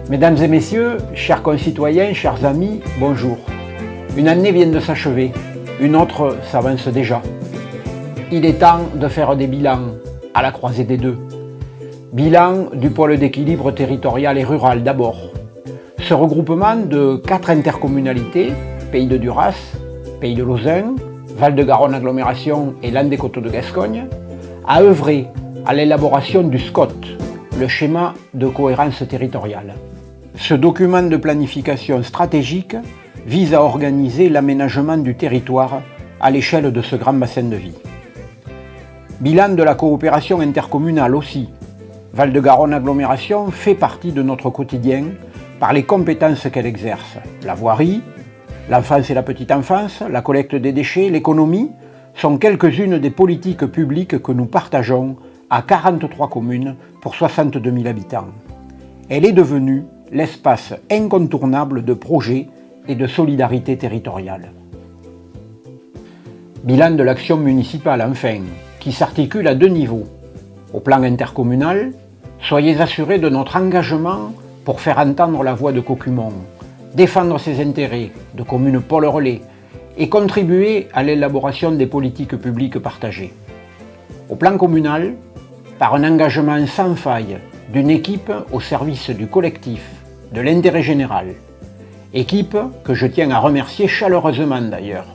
Mesdames et messieurs, chers concitoyens, chers amis, bonjour. Une année vient de s'achever, une autre s'avance déjà. Il est temps de faire des bilans à la croisée des deux. Bilan du pôle d'équilibre territorial et rural d'abord. Ce regroupement de 4 intercommunalités, Pays de Duras, Pays de Lausanne, Val-de-Garonne Agglomération et Landes des Coteaux de Gascogne, a œuvré à l'élaboration du SCOT, le schéma de cohérence territoriale. Ce document de planification stratégique vise à organiser l'aménagement du territoire à l'échelle de ce grand bassin de vie. Bilan de la coopération intercommunale aussi. Val-de-Garonne Agglomération fait partie de notre quotidien par les compétences qu'elle exerce. La voirie, l'enfance et la petite enfance, la collecte des déchets, l'économie sont quelques-unes des politiques publiques que nous partageons à 43 communes pour 62 000 habitants. Elle est devenue l'espace incontournable de projets et de solidarité territoriale. Bilan de l'action municipale enfin, qui s'articule à 2 niveaux. Au plan intercommunal, soyez assurés de notre engagement pour faire entendre la voix de Cocumont, défendre ses intérêts de communes pôle relais et contribuer à l'élaboration des politiques publiques partagées. Au plan communal, par un engagement sans faille d'une équipe au service du collectif, de l'intérêt général. Équipe que je tiens à remercier chaleureusement d'ailleurs,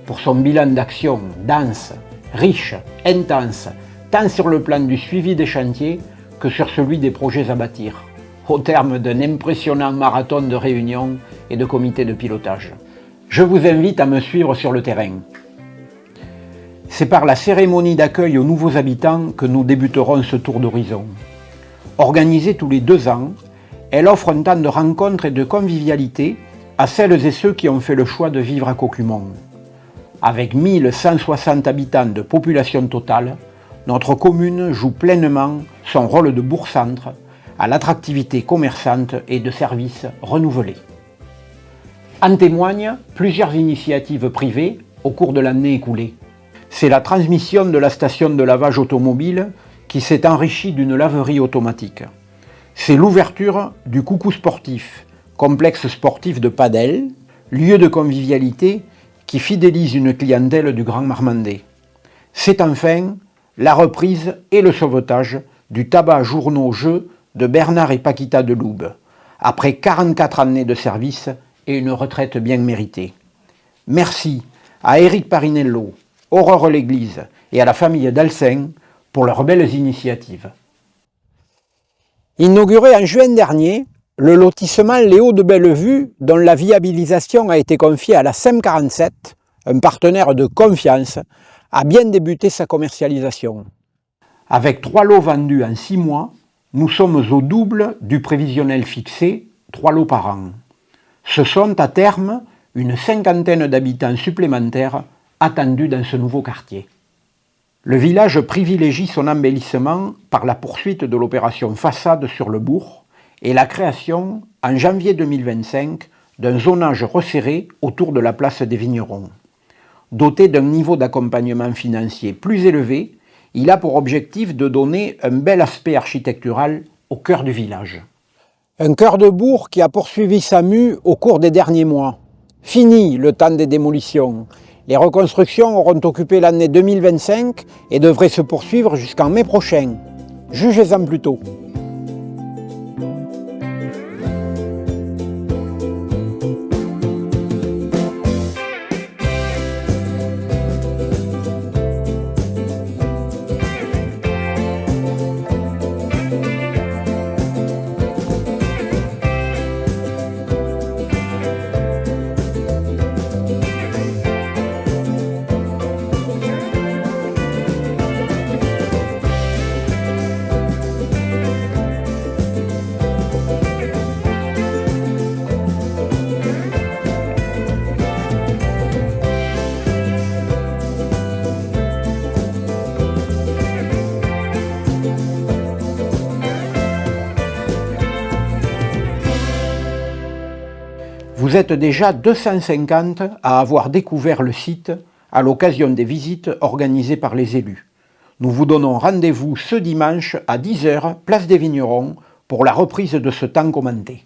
pour son bilan d'action dense, riche, intense, tant sur le plan du suivi des chantiers que sur celui des projets à bâtir, au terme d'un impressionnant marathon de réunions et de comités de pilotage. Je vous invite à me suivre sur le terrain. C'est par la cérémonie d'accueil aux nouveaux habitants que nous débuterons ce tour d'horizon. Organisée tous les 2 ans, elle offre un temps de rencontre et de convivialité à celles et ceux qui ont fait le choix de vivre à Cocumont. Avec 1160 habitants de population totale, notre commune joue pleinement son rôle de bourg-centre à l'attractivité commerçante et de services renouvelés. En témoignent plusieurs initiatives privées au cours de l'année écoulée. C'est la transmission de la station de lavage automobile qui s'est enrichie d'une laverie automatique. C'est l'ouverture du Coucou Sportif, complexe sportif de padel, lieu de convivialité qui fidélise une clientèle du Grand Marmandais. C'est enfin la reprise et le sauvetage du tabac journaux-jeux de Bernard et Paquita de Loubes, après 44 années de service et une retraite bien méritée. Merci à Éric Parinello, Aurore l'Église et à la famille d'Alcin pour leurs belles initiatives. Inauguré en juin dernier, le lotissement Léo de Bellevue, dont la viabilisation a été confiée à la SEM 47, un partenaire de confiance, a bien débuté sa commercialisation. Avec 3 lots vendus en 6 mois, nous sommes au double du prévisionnel fixé, 3 lots par an. Ce sont à terme une 50aine d'habitants supplémentaires attendus dans ce nouveau quartier. Le village privilégie son embellissement par la poursuite de l'opération façade sur le bourg et la création, en janvier 2025, d'un zonage resserré autour de la place des Vignerons. Doté d'un niveau d'accompagnement financier plus élevé, il a pour objectif de donner un bel aspect architectural au cœur du village. Un cœur de bourg qui a poursuivi sa mue au cours des derniers mois. Fini le temps des démolitions. Les reconstructions auront occupé l'année 2025 et devraient se poursuivre jusqu'en mai prochain. Jugez-en plus tôt. Vous êtes déjà 250 à avoir découvert le site à l'occasion des visites organisées par les élus. Nous vous donnons rendez-vous ce dimanche à 10 h, place des Vignerons, pour la reprise de ce temps commenté.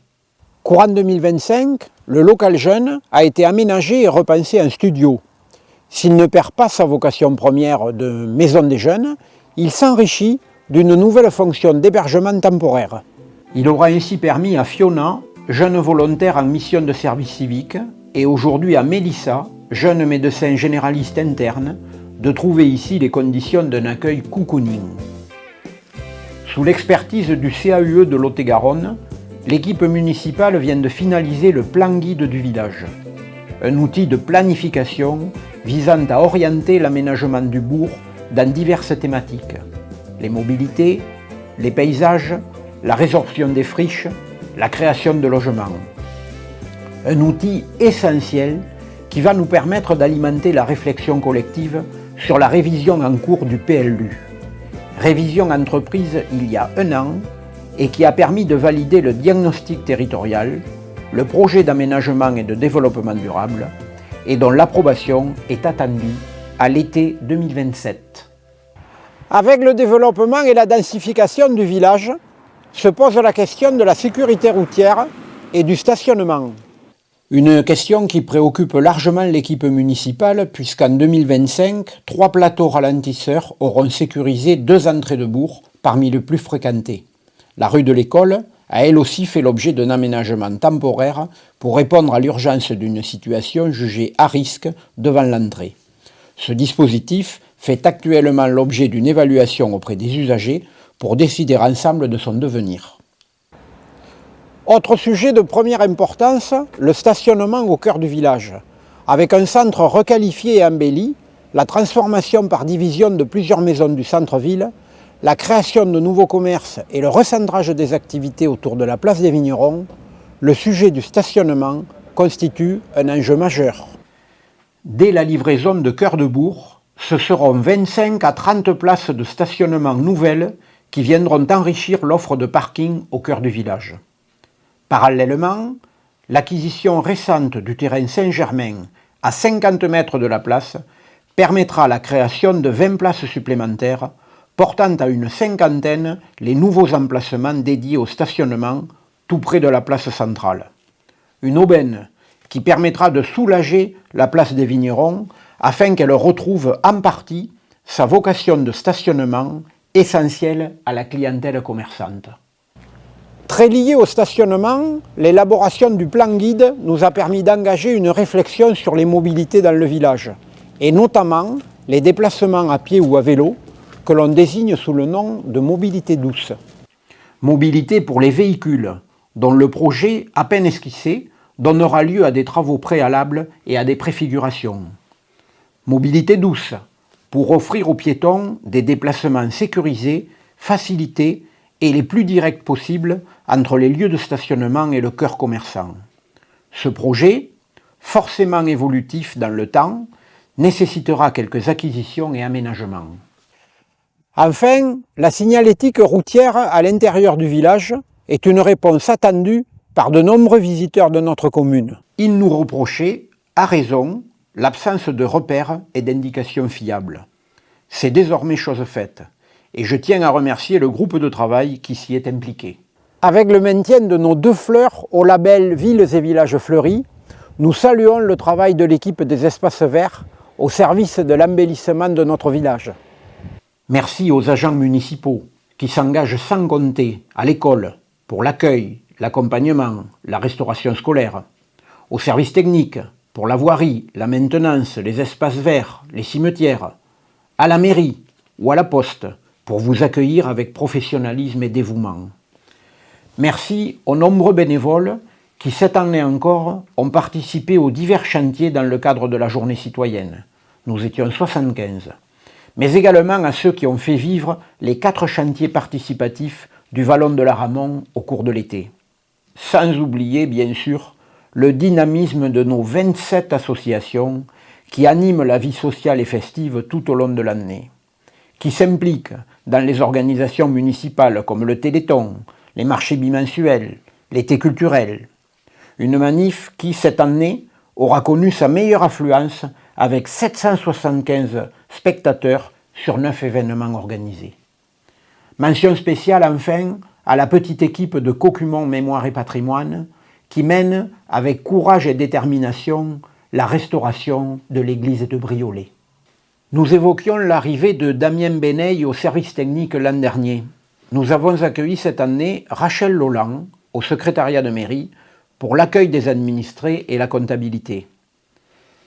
Courant 2025, le local jeune a été aménagé et repensé en studio. S'il ne perd pas sa vocation première de maison des jeunes, il s'enrichit d'une nouvelle fonction d'hébergement temporaire. Il aura ainsi permis à Fiona, jeune volontaire en mission de service civique, et aujourd'hui à Mélissa, jeune médecin généraliste interne, de trouver ici les conditions d'un accueil cocooning. Sous l'expertise du CAUE de Lot-et-Garonne, l'équipe municipale vient de finaliser le plan guide du village, un outil de planification visant à orienter l'aménagement du bourg dans diverses thématiques, les mobilités, les paysages, la résorption des friches, la création de logements. Un outil essentiel qui va nous permettre d'alimenter la réflexion collective sur la révision en cours du PLU. Révision entreprise il y a 1 an et qui a permis de valider le diagnostic territorial, le projet d'aménagement et de développement durable et dont l'approbation est attendue à l'été 2027. Avec le développement et la densification du village, se pose la question de la sécurité routière et du stationnement. Une question qui préoccupe largement l'équipe municipale puisqu'en 2025, 3 plateaux ralentisseurs auront sécurisé 2 entrées de bourg parmi les plus fréquentées. La rue de l'École a elle aussi fait l'objet d'un aménagement temporaire pour répondre à l'urgence d'une situation jugée à risque devant l'entrée. Ce dispositif fait actuellement l'objet d'une évaluation auprès des usagers pour décider ensemble de son devenir. Autre sujet de première importance, le stationnement au cœur du village. Avec un centre requalifié et embelli, la transformation par division de plusieurs maisons du centre-ville, la création de nouveaux commerces et le recentrage des activités autour de la place des Vignerons, le sujet du stationnement constitue un enjeu majeur. Dès la livraison de Cœur de Bourg, ce seront 25 à 30 places de stationnement nouvelles qui viendront enrichir l'offre de parking au cœur du village. Parallèlement, l'acquisition récente du terrain Saint-Germain à 50 mètres de la place permettra la création de 20 places supplémentaires, portant à une 50aine les nouveaux emplacements dédiés au stationnement tout près de la place centrale. Une aubaine qui permettra de soulager la place des Vignerons afin qu'elle retrouve en partie sa vocation de stationnement essentielle à la clientèle commerçante. Très lié au stationnement, l'élaboration du plan guide nous a permis d'engager une réflexion sur les mobilités dans le village, et notamment les déplacements à pied ou à vélo, que l'on désigne sous le nom de mobilité douce. Mobilité pour les véhicules, dont le projet, à peine esquissé, donnera lieu à des travaux préalables et à des préfigurations. Mobilité douce, pour offrir aux piétons des déplacements sécurisés, facilités et les plus directs possibles entre les lieux de stationnement et le cœur commerçant. Ce projet, forcément évolutif dans le temps, nécessitera quelques acquisitions et aménagements. Enfin, la signalétique routière à l'intérieur du village est une réponse attendue par de nombreux visiteurs de notre commune. Ils nous reprochaient, à raison, l'absence de repères et d'indications fiables. C'est désormais chose faite, et je tiens à remercier le groupe de travail qui s'y est impliqué. Avec le maintien de nos 2 fleurs au label Villes et Villages Fleuris, nous saluons le travail de l'équipe des espaces verts au service de l'embellissement de notre village. Merci aux agents municipaux qui s'engagent sans compter à l'école pour l'accueil, l'accompagnement, la restauration scolaire, aux services techniques pour la voirie, la maintenance, les espaces verts, les cimetières, à la mairie ou à la poste pour vous accueillir avec professionnalisme et dévouement. Merci aux nombreux bénévoles qui, cette année encore, ont participé aux divers chantiers dans le cadre de la journée citoyenne. Nous étions 75. Mais également à ceux qui ont fait vivre les 4 chantiers participatifs du Vallon de la Ramon au cours de l'été. Sans oublier, bien sûr, le dynamisme de nos 27 associations qui animent la vie sociale et festive tout au long de l'année, qui s'impliquent dans les organisations municipales comme le Téléthon, les marchés bimensuels, l'été culturel. Une manif qui, cette année, aura connu sa meilleure affluence avec 775 spectateurs sur 9 événements organisés. Mention spéciale enfin à la petite équipe de Cocumont Mémoire et Patrimoine qui mène avec courage et détermination la restauration de l'église de Briolet. Nous évoquions l'arrivée de Damien Beneil au service technique l'an dernier. Nous avons accueilli cette année Rachel Lolland au secrétariat de mairie pour l'accueil des administrés et la comptabilité.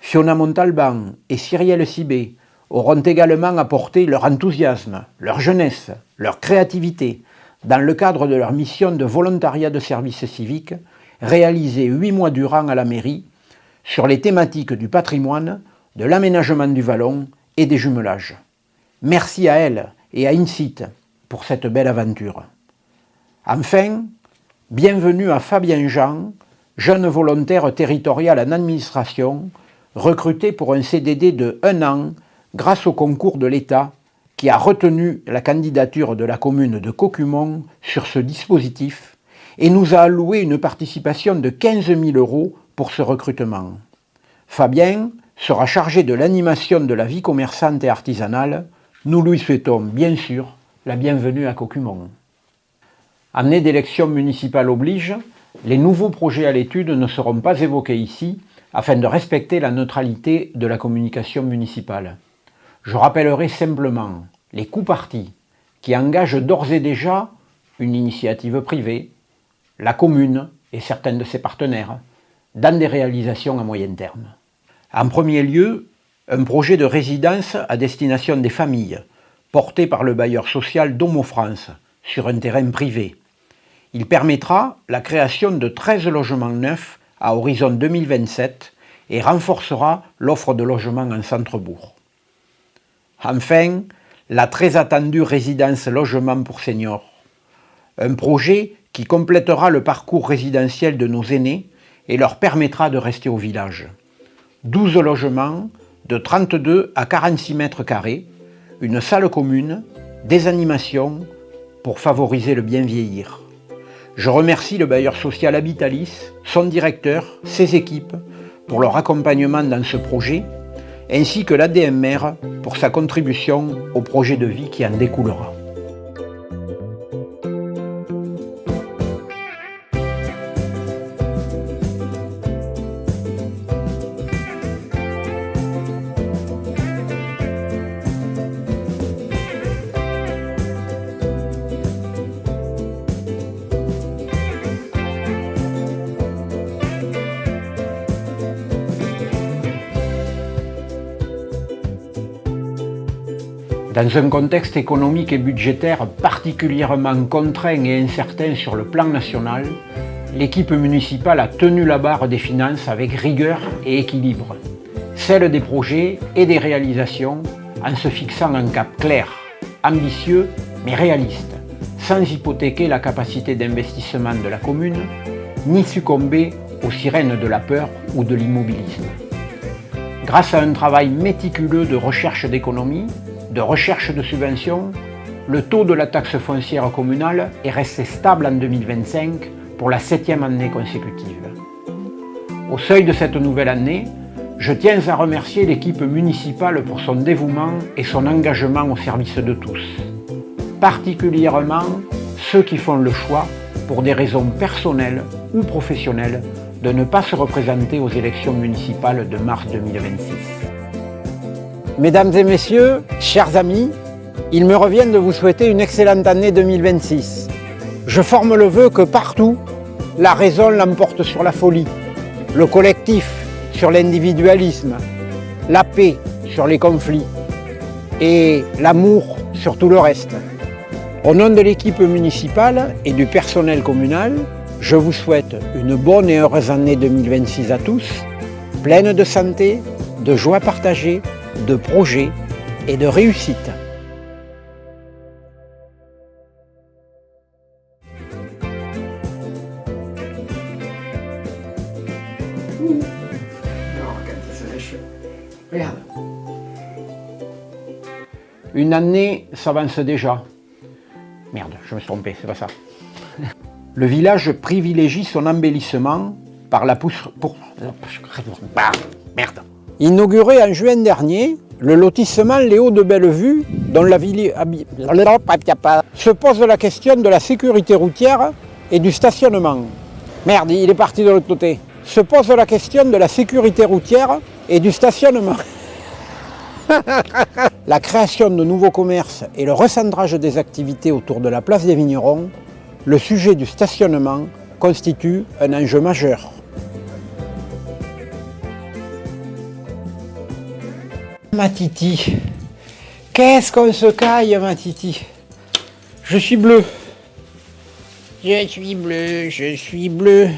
Fiona Montalban et Cyrielle Sibé auront également apporté leur enthousiasme, leur jeunesse, leur créativité dans le cadre de leur mission de volontariat de service civique réalisée 8 mois durant à la mairie sur les thématiques du patrimoine, de l'aménagement du vallon et des jumelages. Merci à elles et à Incite pour cette belle aventure. Enfin, bienvenue à Fabien Jean, jeune volontaire territorial en administration, recruté pour un CDD de 1 an grâce au concours de l'État qui a retenu la candidature de la commune de Cocumont sur ce dispositif et nous a alloué une participation de 15 000 € pour ce recrutement. Fabien sera chargé de l'animation de la vie commerçante et artisanale. Nous lui souhaitons bien sûr la bienvenue à Cocumont. Année d'élection municipale oblige, les nouveaux projets à l'étude ne seront pas évoqués ici afin de respecter la neutralité de la communication municipale. Je rappellerai simplement les coups partis qui engagent d'ores et déjà une initiative privée, la commune et certains de ses partenaires dans des réalisations à moyen terme. En premier lieu, un projet de résidence à destination des familles, porté par le bailleur social Domo France, sur un terrain privé. Il permettra la création de 13 logements neufs à horizon 2027 et renforcera l'offre de logements en centre-bourg. Enfin, la très attendue résidence logement pour seniors. Un projet qui complétera le parcours résidentiel de nos aînés et leur permettra de rester au village. 12 logements de 32 à 46 mètres carrés, une salle commune, des animations pour favoriser le bien vieillir. Je remercie le bailleur social Habitalis, son directeur, ses équipes pour leur accompagnement dans ce projet, ainsi que l'ADMR pour sa contribution au projet de vie qui en découlera. Dans un contexte économique et budgétaire particulièrement contraint et incertain sur le plan national, l'équipe municipale a tenu la barre des finances avec rigueur et équilibre, celle des projets et des réalisations en se fixant un cap clair, ambitieux mais réaliste, sans hypothéquer la capacité d'investissement de la commune, ni succomber aux sirènes de la peur ou de l'immobilisme. Grâce à un travail méticuleux de recherche d'économie, de recherche de subventions, le taux de la taxe foncière communale est resté stable en 2025 pour la 7e année consécutive. Au seuil de cette nouvelle année, je tiens à remercier l'équipe municipale pour son dévouement et son engagement au service de tous, particulièrement ceux qui font le choix, pour des raisons personnelles ou professionnelles, de ne pas se représenter aux élections municipales de mars 2026. Mesdames et messieurs, chers amis, il me revient de vous souhaiter une excellente année 2026. Je forme le vœu que partout, la raison l'emporte sur la folie, le collectif sur l'individualisme, la paix sur les conflits et l'amour sur tout le reste. Au nom de l'équipe municipale et du personnel communal, je vous souhaite une bonne et heureuse année 2026 à tous, pleine de santé, de joie partagée, de projets et de réussite. Non, quand il se lèche. Regarde. Une année s'avance déjà. Merde, je me suis trompé, c'est pas ça. Le village privilégie son embellissement par la Merde. Inauguré en juin dernier, le lotissement Léo de Bellevue, dont la ville se pose la question de la sécurité routière et du stationnement. Merde, il est parti de l'autre côté. Se pose la question de la sécurité routière et du stationnement. La création de nouveaux commerces et le recentrage des activités autour de la place des Vignerons, le sujet du stationnement constitue un enjeu majeur. Ma Titi, qu'est-ce qu'on se caille, ma Titi? Je suis bleu. Je suis bleu, je suis bleu.